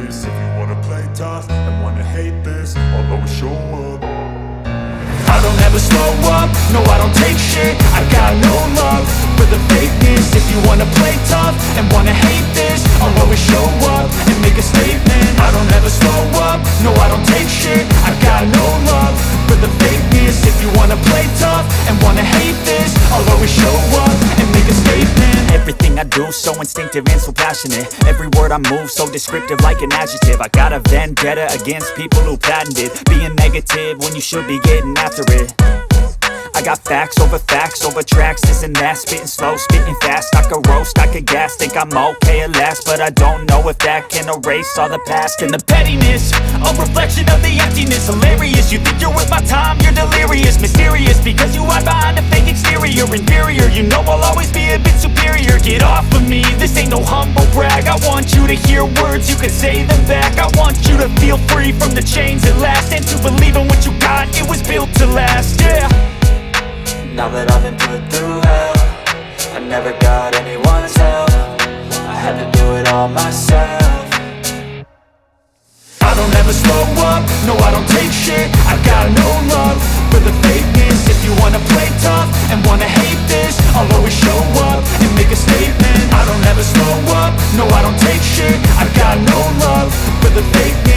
this. If you wanna play tough and wanna hate this, I'll always show up. I don't ever slow up, no I don't take shit. I got no love for the fakeness. If you wanna play tough and wanna hate this, I'll always show up and make a statement. I don't ever slow up, no I don't take shit. I got no love for the fakeness. If you wanna play tough and wanna hate this, I'll always show up and make a statement. Everything I do so instinctive and so passionate. Every word I move so descriptive like an adjective. I got a vendetta against people who patented being negative when you should be getting after it. I got facts over tracks, this and that. Spitting slow, spitting fast. I could roast, I could gas. Think I'm okay at last, but I don't know if that can erase all the past. And the pettiness, a reflection of the emptiness. Hilarious, you think you're worth my time, you're delirious. Mysterious, because you hide behind a fake exterior. Inferior, you know I'll always be a bit superior. Get off of me, this ain't no humble brag. I want you to hear words, you can say them back. I want you to feel free from the chains at last, and to believe in what you got, it was built to last, yeah. Now that I've been put through hell, I never got anyone's help. I had to do it all myself. I don't ever slow up, no I don't take shit. I got no love for the fakeness. If you wanna play tough and wanna hate this, I'll always show up and make a statement. I don't ever slow up, no I don't take shit.